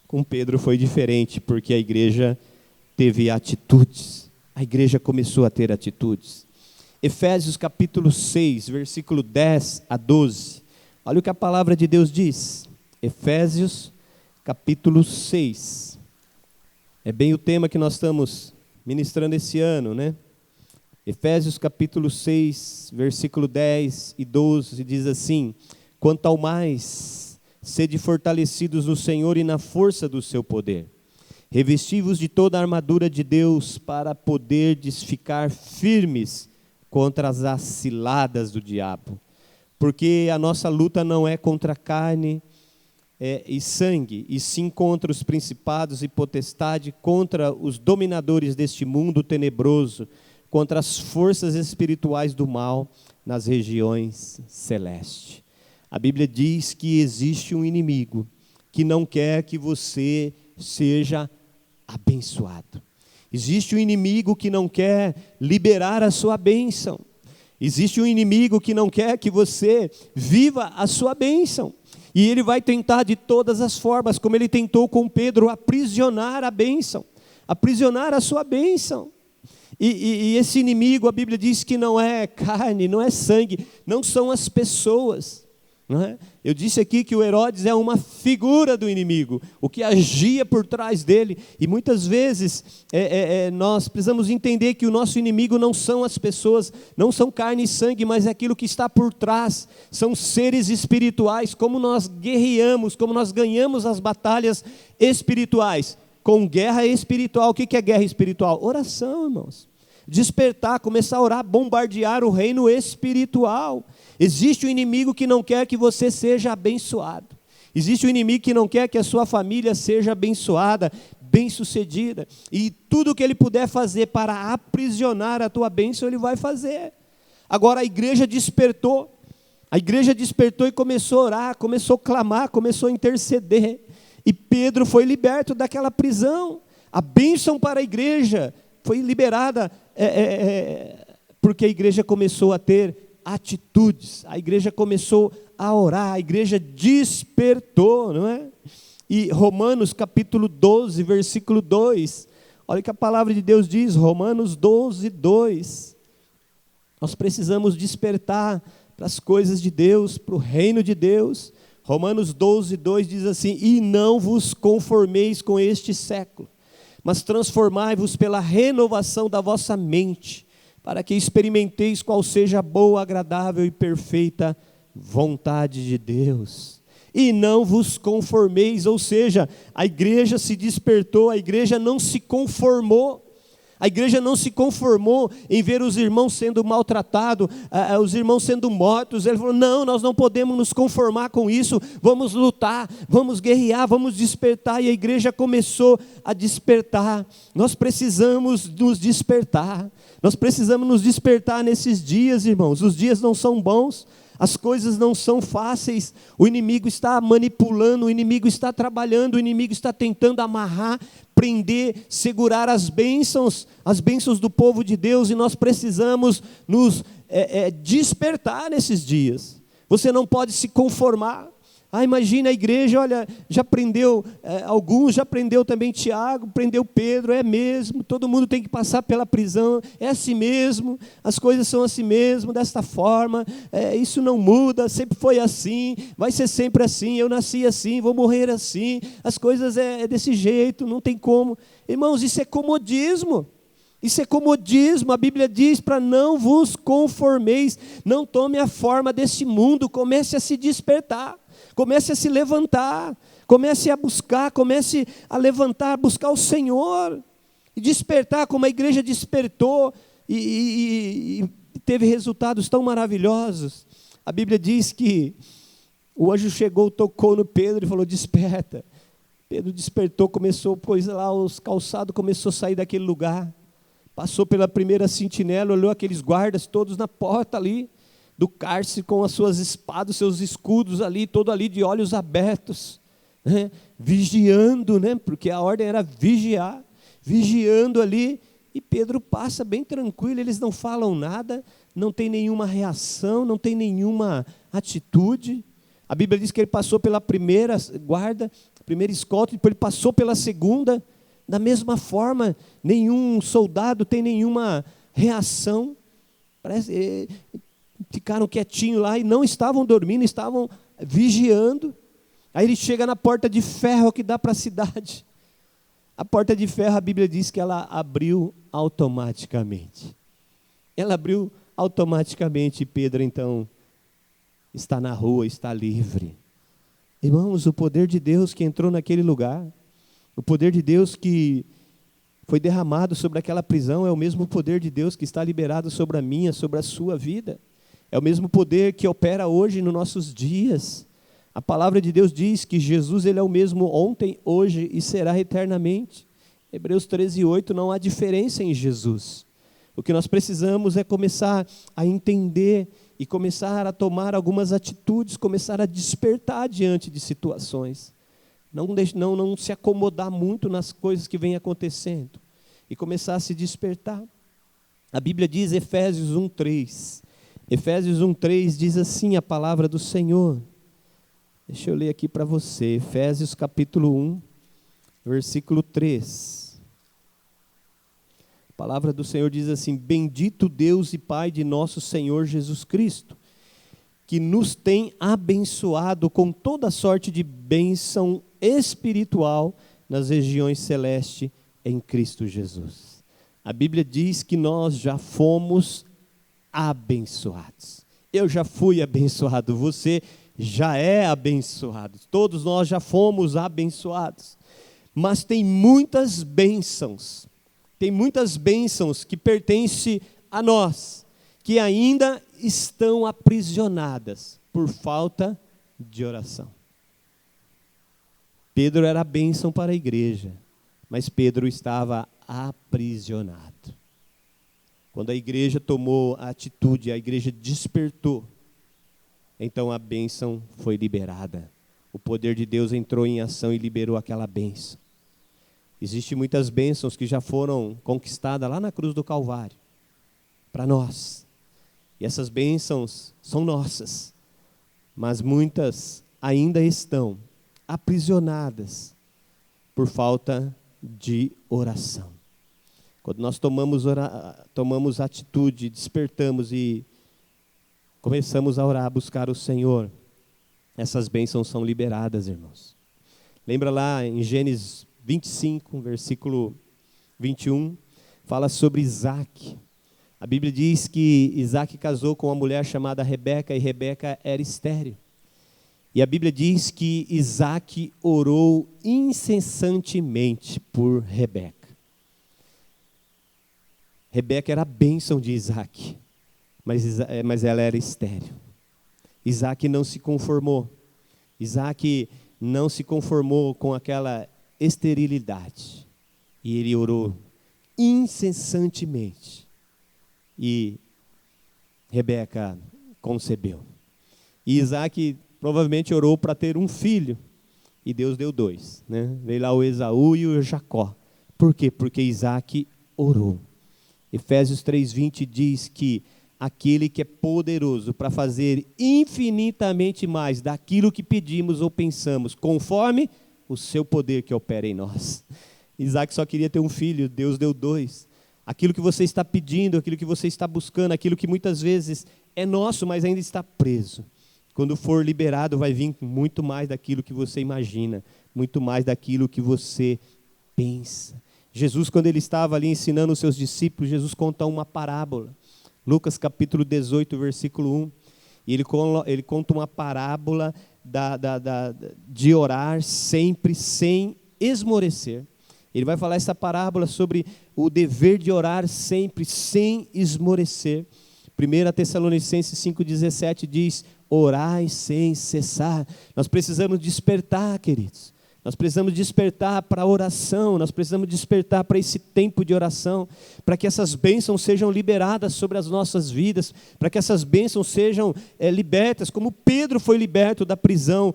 Com Pedro foi diferente, porque a igreja teve atitudes. A igreja começou a ter atitudes. Efésios capítulo 6, versículo 10 a 12. Olha o que a palavra de Deus diz. Efésios capítulo 6. É bem o tema que nós estamos ministrando esse ano, né? Efésios capítulo 6, versículo 10 e 12, diz assim: quanto ao mais, sede fortalecidos no Senhor e na força do seu poder. Revesti-vos de toda a armadura de Deus para poderdes ficar firmes contra as ciladas do diabo. Porque a nossa luta não é contra carne e sangue, e sim contra os principados e potestades, contra os dominadores deste mundo tenebroso, contra as forças espirituais do mal nas regiões celestes. A Bíblia diz que existe um inimigo que não quer que você seja abençoado. Existe um inimigo que não quer liberar a sua bênção. Existe um inimigo que não quer que você viva a sua bênção. E ele vai tentar de todas as formas, como ele tentou com Pedro, aprisionar a bênção, aprisionar a sua bênção. E esse inimigo, a Bíblia diz que não é carne, não é sangue, não são as pessoas. Não é? Eu disse aqui que o Herodes é uma figura do inimigo, o que agia por trás dele. E muitas vezes nós precisamos entender que o nosso inimigo não são as pessoas, não são carne e sangue, mas é aquilo que está por trás. São seres espirituais, como nós guerreamos, como nós ganhamos as batalhas espirituais. Com guerra espiritual, o que é guerra espiritual? Oração, irmãos. Despertar, começar a orar, bombardear o reino espiritual. Existe um inimigo que não quer que você seja abençoado. Existe um inimigo que não quer que a sua família seja abençoada, bem-sucedida. E tudo que ele puder fazer para aprisionar a tua bênção, ele vai fazer. Agora a igreja despertou. A igreja despertou e começou a orar, começou a clamar, começou a interceder. E Pedro foi liberto daquela prisão. A bênção para a igreja foi liberada porque a igreja começou a ter atitudes, a igreja começou a orar, a igreja despertou, não é? E Romanos capítulo 12, versículo 2, olha o que a palavra de Deus diz, Romanos 12, 2. Nós precisamos despertar para as coisas de Deus, para o reino de Deus. Romanos 12, 2 diz assim: e não vos conformeis com este século, mas transformai-vos pela renovação da vossa mente, para que experimenteis qual seja a boa, agradável e perfeita vontade de Deus. E não vos conformeis, ou seja, a igreja se despertou, a igreja não se conformou. A igreja não se conformou em ver os irmãos sendo maltratados, os irmãos sendo mortos. Ele falou: não, nós não podemos nos conformar com isso, vamos lutar, vamos guerrear, vamos despertar. E a igreja começou a despertar. Nós precisamos nos despertar. Nós precisamos nos despertar nesses dias, irmãos. Os dias não são bons, as coisas não são fáceis. O inimigo está manipulando, o inimigo está trabalhando, o inimigo está tentando amarrar, prender, segurar as bênçãos do povo de Deus, e nós precisamos nos despertar nesses dias. Você não pode se conformar. Imagina a igreja, olha, já prendeu alguns, já prendeu também Tiago, prendeu Pedro, é mesmo, todo mundo tem que passar pela prisão, é assim mesmo, as coisas são assim mesmo, desta forma, isso não muda, sempre foi assim, vai ser sempre assim, eu nasci assim, vou morrer assim, as coisas é desse jeito, não tem como. Irmãos, isso é comodismo. Isso é comodismo, a Bíblia diz para não vos conformeis, não tome a forma desse mundo, comece a se despertar, comece a se levantar, comece a buscar, comece a levantar, buscar o Senhor, e despertar como a igreja despertou, e teve resultados tão maravilhosos. A Bíblia diz que o anjo chegou, tocou no Pedro e falou, desperta. Pedro despertou, começou, coisa lá, os calçados começou a sair daquele lugar. Passou pela primeira sentinela, olhou aqueles guardas todos na porta ali, do cárcere com as suas espadas, seus escudos ali, todo ali de olhos abertos, né? Vigiando, né? Porque a ordem era vigiar, vigiando ali, e Pedro passa bem tranquilo, eles não falam nada, não tem nenhuma reação, não tem nenhuma atitude. A Bíblia diz que ele passou pela primeira guarda, primeira escolta, depois ele passou pela segunda. Da mesma forma, nenhum soldado tem nenhuma reação. Ficaram quietinhos lá e não estavam dormindo, estavam vigiando. Aí ele chega na porta de ferro que dá para a cidade. A porta de ferro, a Bíblia diz que ela abriu automaticamente. Ela abriu automaticamente e Pedro então está na rua, está livre. Irmãos, o poder de Deus que entrou naquele lugar, o poder de Deus que foi derramado sobre aquela prisão é o mesmo poder de Deus que está liberado sobre a minha, sobre a sua vida. É o mesmo poder que opera hoje nos nossos dias. A palavra de Deus diz que Jesus ele é o mesmo ontem, hoje e será eternamente. Hebreus 13:8, não há diferença em Jesus. O que nós precisamos é começar a entender e começar a tomar algumas atitudes, começar a despertar diante de situações. Não se acomodar muito nas coisas que vêm acontecendo e começar a se despertar. A Bíblia diz, Efésios 1:3. Efésios 1:3 diz assim a palavra do Senhor. Deixa eu ler aqui para você. Efésios capítulo 1, versículo 3. A palavra do Senhor diz assim: bendito Deus e Pai de nosso Senhor Jesus Cristo, que nos tem abençoado com toda sorte de bênção espiritual nas regiões celestes em Cristo Jesus. A Bíblia diz que nós já fomos abençoados. Eu já fui abençoado, você já é abençoado. Todos nós já fomos abençoados. Mas tem muitas bênçãos que pertencem a nós, que ainda estão aprisionadas por falta de oração. Pedro era a bênção para a igreja, mas Pedro estava aprisionado. Quando a igreja tomou a atitude, a igreja despertou, então a bênção foi liberada. O poder de Deus entrou em ação e liberou aquela bênção. Existem muitas bênçãos que já foram conquistadas lá na cruz do Calvário, para nós. E essas bênçãos são nossas, mas muitas ainda estão aprisionadas por falta de oração. Quando nós tomamos atitude, despertamos e começamos a orar, a buscar o Senhor, essas bênçãos são liberadas, irmãos. Lembra lá em Gênesis 25, versículo 21, fala sobre Isaac. A Bíblia diz que Isaac casou com uma mulher chamada Rebeca, e Rebeca era estéril. E a Bíblia diz que Isaac orou incessantemente por Rebeca. Rebeca era a bênção de Isaac, mas ela era estéril. Isaac não se conformou. Isaac não se conformou com aquela esterilidade. E ele orou incessantemente. E Rebeca concebeu. E Isaac provavelmente orou para ter um filho. E Deus deu 2. Né? Veio lá o Esaú e o Jacó. Por quê? Porque Isaac orou. Efésios 3:20 diz que aquele que é poderoso para fazer infinitamente mais daquilo que pedimos ou pensamos, conforme o seu poder que opera em nós. Isaac só queria ter um filho, Deus deu 2. Aquilo que você está pedindo, aquilo que você está buscando, aquilo que muitas vezes é nosso, mas ainda está preso. Quando for liberado, vai vir muito mais daquilo que você imagina, muito mais daquilo que você pensa. Jesus, quando ele estava ali ensinando os seus discípulos, Jesus conta uma parábola. Lucas capítulo 18, versículo 1. E ele conta uma parábola de orar sempre sem esmorecer. Ele vai falar essa parábola sobre o dever de orar sempre sem esmorecer. 1 Tessalonicenses 5,17 diz: orai sem cessar. Nós precisamos despertar, queridos. Nós precisamos despertar para a oração, nós precisamos despertar para esse tempo de oração, para que essas bênçãos sejam liberadas sobre as nossas vidas, para que essas bênçãos sejam libertas, como Pedro foi liberto da prisão,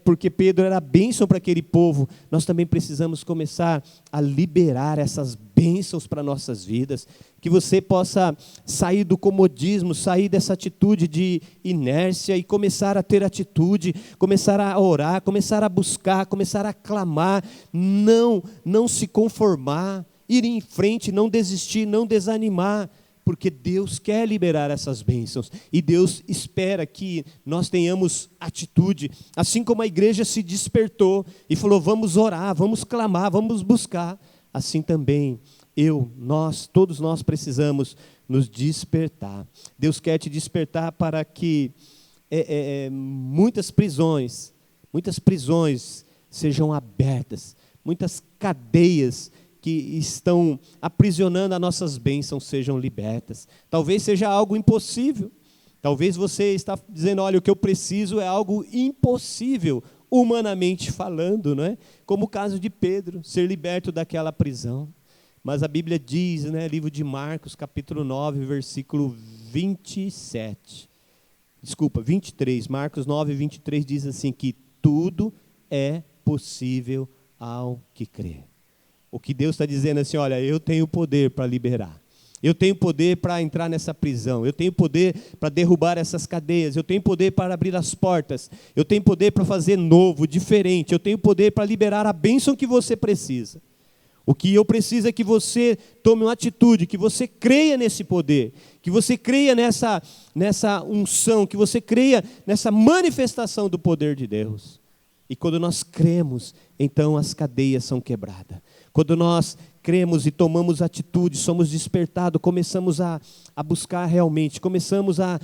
porque Pedro era bênção para aquele povo. Nós também precisamos começar a liberar essas bênçãos para nossas vidas, que você possa sair do comodismo, sair dessa atitude de inércia e começar a ter atitude, começar a orar, começar a buscar, começar a clamar, não se conformar, ir em frente, não desistir, não desanimar, porque Deus quer liberar essas bênçãos e Deus espera que nós tenhamos atitude, assim como a igreja se despertou e falou: vamos orar, vamos clamar, vamos buscar, assim também todos nós precisamos nos despertar. Deus quer te despertar para que muitas prisões sejam abertas, muitas cadeias que estão aprisionando as nossas bênçãos sejam libertas. Talvez seja algo impossível, talvez você está dizendo: olha, o que eu preciso é algo impossível, humanamente falando, não é? Como o caso de Pedro, ser liberto daquela prisão. Mas a Bíblia diz, livro de Marcos, capítulo 9, versículo 23, Marcos 9, 23 diz assim, que tudo é possível ao que crê. O que Deus está dizendo assim: olha, eu tenho poder para liberar, eu tenho poder para entrar nessa prisão, eu tenho poder para derrubar essas cadeias, eu tenho poder para abrir as portas, eu tenho poder para fazer novo, diferente, eu tenho poder para liberar a bênção que você precisa. O que eu preciso é que você tome uma atitude, que você creia nesse poder, que você creia nessa unção, que você creia nessa manifestação do poder de Deus. E quando nós cremos, então as cadeias são quebradas. Quando nós cremos e tomamos atitude, somos despertados, começamos a buscar realmente, começamos a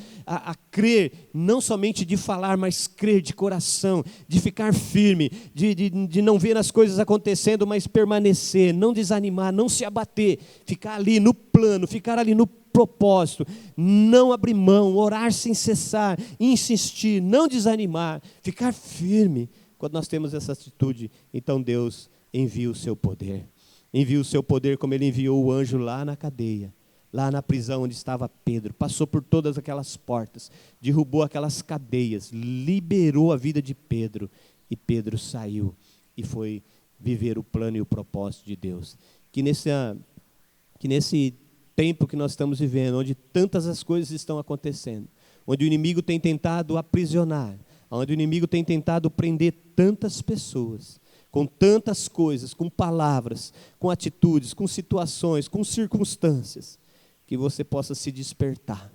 crer, não somente de falar, mas crer de coração, de ficar firme, de não ver as coisas acontecendo, mas permanecer, não desanimar, não se abater, ficar ali no plano, ficar ali no propósito, não abrir mão, orar sem cessar, insistir, não desanimar, ficar firme. Quando nós temos essa atitude, então Deus envia o seu poder. Envia o seu poder como ele enviou o anjo lá na cadeia, lá na prisão onde estava Pedro. Passou por todas aquelas portas, derrubou aquelas cadeias, liberou a vida de Pedro. E Pedro saiu e foi viver o plano e o propósito de Deus. Que nesse tempo que nós estamos vivendo, onde tantas as coisas estão acontecendo, onde o inimigo tem tentado aprisionar, onde o inimigo tem tentado prender tantas pessoas, com tantas coisas, com palavras, com atitudes, com situações, com circunstâncias, que você possa se despertar,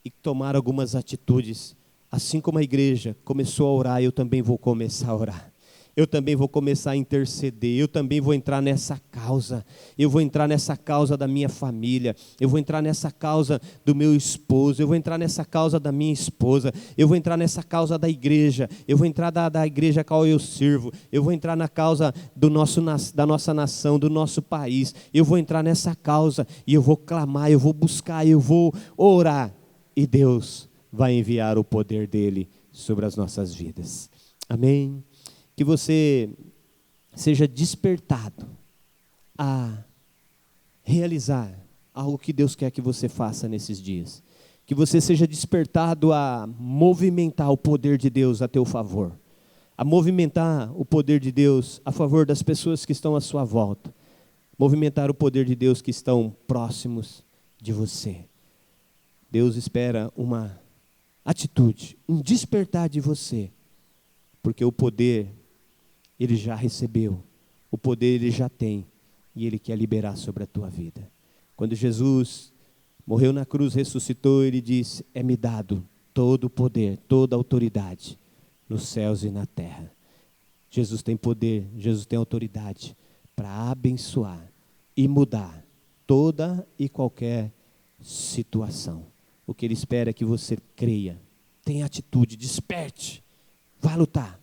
e tomar algumas atitudes. Assim como a igreja começou a orar, eu também vou começar a orar. Eu também vou começar a interceder, eu também vou entrar nessa causa, eu vou entrar nessa causa da minha família, eu vou entrar nessa causa do meu esposo, eu vou entrar nessa causa da minha esposa, eu vou entrar nessa causa da igreja, eu vou entrar da igreja a qual eu sirvo, eu vou entrar na causa da nossa nação, do nosso país, eu vou entrar nessa causa e eu vou clamar, eu vou buscar, eu vou orar, e Deus vai enviar o poder dele sobre as nossas vidas. Amém? Que você seja despertado a realizar algo que Deus quer que você faça nesses dias. Que você seja despertado a movimentar o poder de Deus a teu favor. A movimentar o poder de Deus a favor das pessoas que estão à sua volta. movimentar o poder de Deus que estão próximos de você. Deus espera uma atitude, um despertar de você, porque o poder Ele já recebeu, o poder Ele já tem, e Ele quer liberar sobre a tua vida. Quando Jesus morreu na cruz, ressuscitou, Ele disse: é-me dado todo o poder, toda a autoridade, nos céus e na terra. Jesus tem poder, Jesus tem autoridade para abençoar e mudar toda e qualquer situação. O que Ele espera é que você creia, tenha atitude, desperte, vá lutar,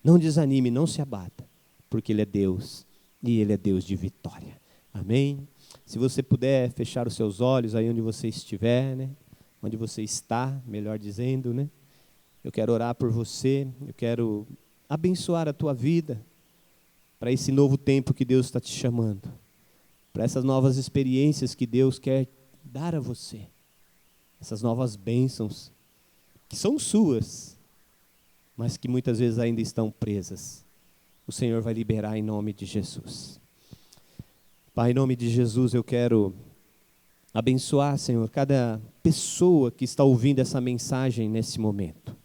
não desanime, não se abata, porque Ele é Deus e Ele é Deus de vitória. Amém? Se você puder fechar os seus olhos aí onde você estiver, né? Onde você está, melhor dizendo, né? Eu quero orar por você, eu quero abençoar a tua vida para esse novo tempo que Deus está te chamando, para essas novas experiências que Deus quer dar a você, essas novas bênçãos que são suas, mas que muitas vezes ainda estão presas. O Senhor vai liberar em nome de Jesus. Pai, em nome de Jesus, eu quero abençoar, Senhor, cada pessoa que está ouvindo essa mensagem nesse momento.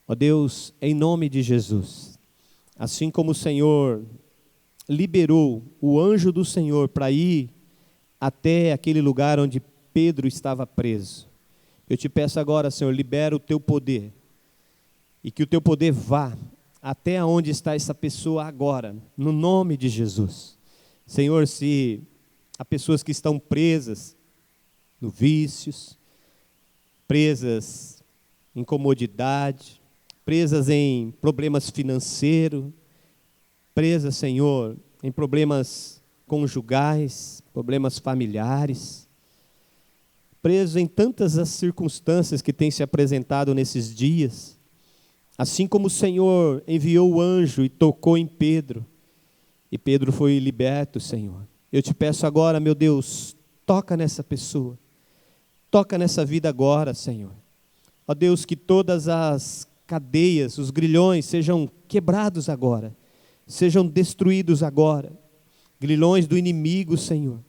Ó Deus, em nome de Jesus, assim como o Senhor liberou o anjo do Senhor para ir até aquele lugar onde Pedro estava preso, eu te peço agora, Senhor, libera o teu poder, e que o teu poder vá até onde está essa pessoa agora, no nome de Jesus. Senhor, se há pessoas que estão presas no vícios, presas em comodidade, presas em problemas financeiros, presas, Senhor, em problemas conjugais, problemas familiares, presas em tantas as circunstâncias que têm se apresentado nesses dias, assim como o Senhor enviou o anjo e tocou em Pedro, e Pedro foi liberto, Senhor. Eu te peço agora, meu Deus, toca nessa pessoa, toca nessa vida agora, Senhor. Ó Deus, que todas as cadeias, os grilhões sejam quebrados agora, sejam destruídos agora. Grilhões do inimigo, Senhor.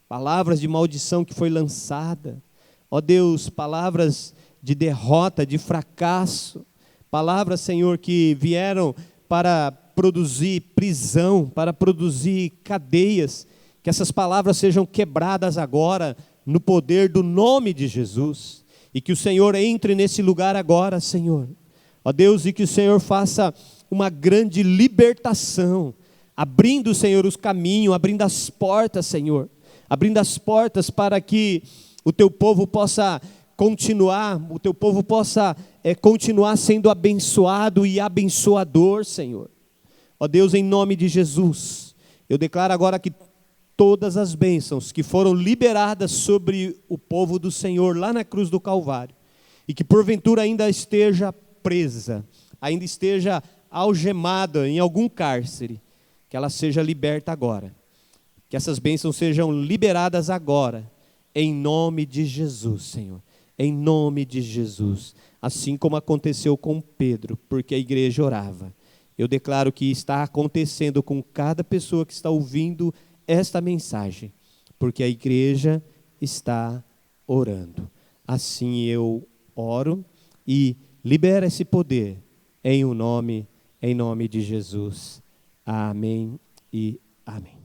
Palavras de maldição que foi lançada. Ó Deus, palavras de derrota, de fracasso. Palavras, Senhor, que vieram para produzir prisão, para produzir cadeias, que essas palavras sejam quebradas agora, no poder do nome de Jesus, e que o Senhor entre nesse lugar agora, Senhor, ó Deus, e que o Senhor faça uma grande libertação, abrindo, Senhor, os caminhos, abrindo as portas, Senhor, abrindo as portas para que o teu povo possa continuar, o teu povo possa continuar sendo abençoado e abençoador, Senhor. Ó Deus, em nome de Jesus, eu declaro agora que todas as bênçãos que foram liberadas sobre o povo do Senhor lá na cruz do Calvário, e que porventura ainda esteja presa, ainda esteja algemada em algum cárcere, que ela seja liberta agora, que essas bênçãos sejam liberadas agora, em nome de Jesus, Senhor, em nome de Jesus, assim como aconteceu com Pedro, porque a igreja orava. Eu declaro que está acontecendo com cada pessoa que está ouvindo esta mensagem, porque a igreja está orando. Assim eu oro e libera esse poder em nome de Jesus. Amém e amém.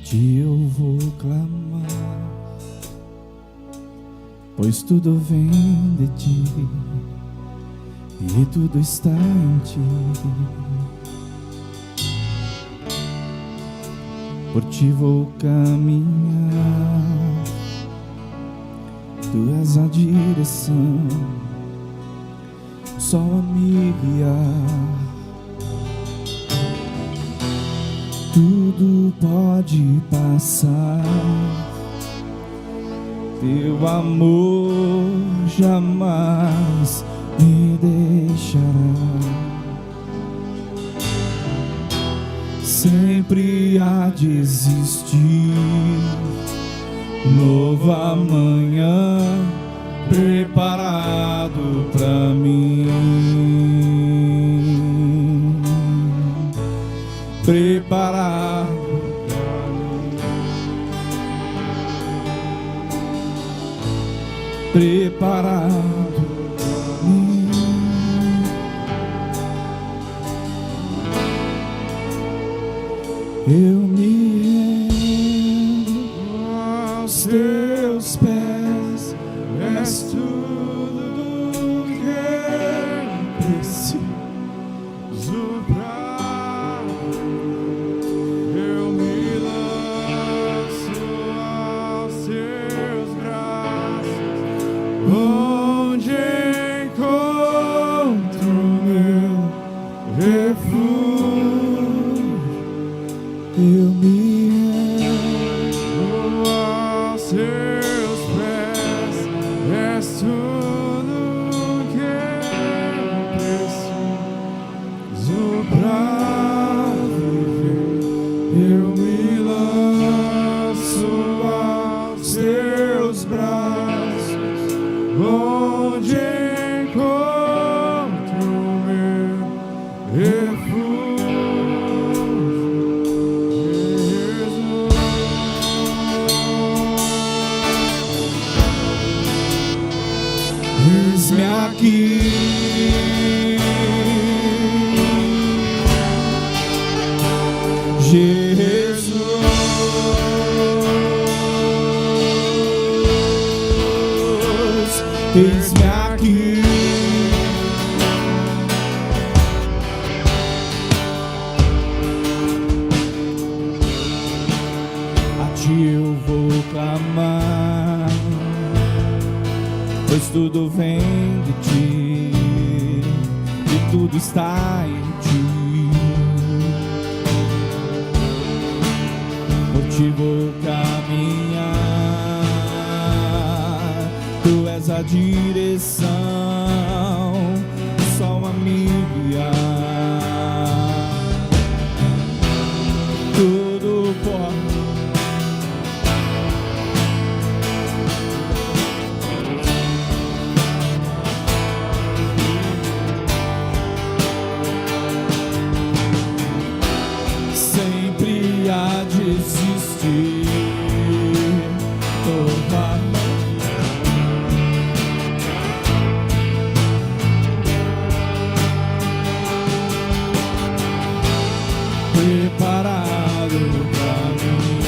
Que eu vou clamar, pois tudo vem de ti e tudo está em ti. Por ti vou caminhar, tu és a direção, só a me guiar. tudo pode passar. Teu amor jamais me deixará. Sempre há de existir novo amanhã preparado pra mim. Preparado pra mim. Preparado pra mim. Eu me rendo aos teus pés, és tudo que eu preciso pra. Eu me lanço aos teus braços, onde encontro meu refúgio. Eu me rendo aos teus pés, és tudo que eu preciso pra viver. Eu me lanço aos teus braços, onde encontro meu refúgio. Eis-me aqui, Jesus, eis-me aqui, a ti eu vou clamar, pois tudo vem de ti e tudo está em ti. Por ti vou caminhar, tu és a direção, o sol a me guiar. Tudo pode. Sempre há de existir nova preparado pra mim,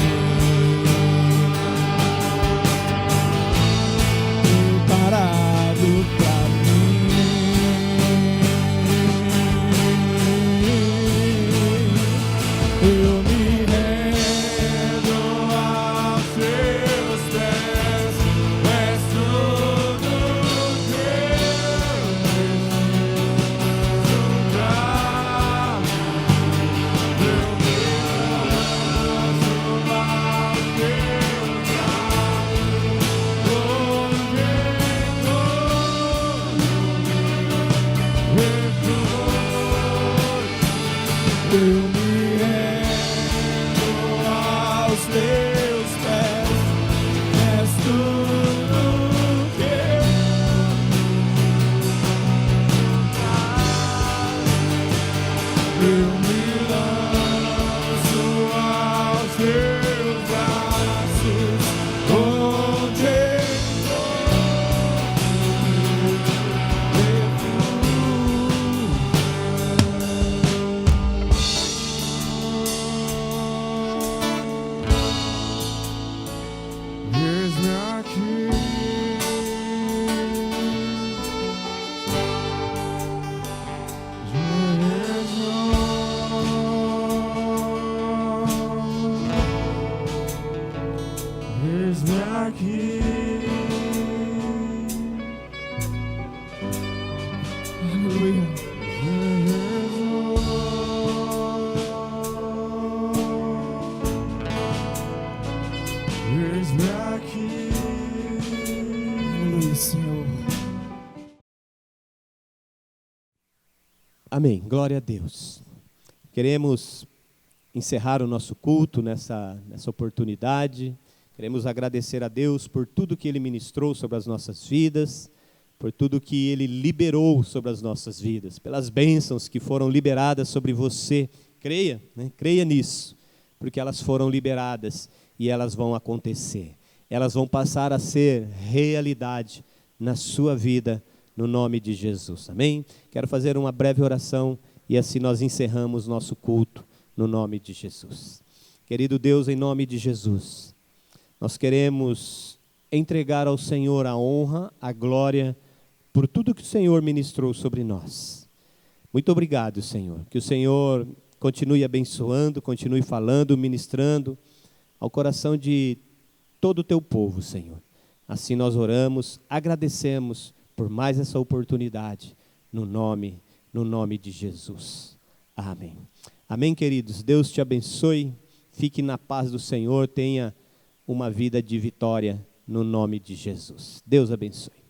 preparado pra eu me rendo aos teus pés, és tudo que eu preciso pra. Eu me lanço aos teus braços, onde encontro refúgio. Eu me rendo aos teus pés, és tudo que eu me lanço aos teus braços, onde eis-me aqui, Jesus, Amém. Glória a Deus. Queremos encerrar o nosso culto nessa oportunidade. Queremos agradecer a Deus por tudo que Ele ministrou sobre as nossas vidas, por tudo que Ele liberou sobre as nossas vidas, pelas bênçãos que foram liberadas sobre você. Creia, né? Creia nisso, porque elas foram liberadas e elas vão acontecer. Elas vão passar a ser realidade na sua vida, no nome de Jesus. Amém? Quero fazer uma breve oração e assim nós encerramos nosso culto no nome de Jesus. Querido Deus, em nome de Jesus, nós queremos entregar ao Senhor a honra, a glória, por tudo que o Senhor ministrou sobre nós. Muito obrigado, Senhor. Que o Senhor continue abençoando, continue falando, ministrando ao coração de todo o teu povo, Senhor. Assim nós oramos, agradecemos por mais essa oportunidade, no nome de Jesus. Amém. Amém, queridos. Deus te abençoe. Fique na paz do Senhor. Tenha uma vida de vitória no nome de Jesus. Deus abençoe.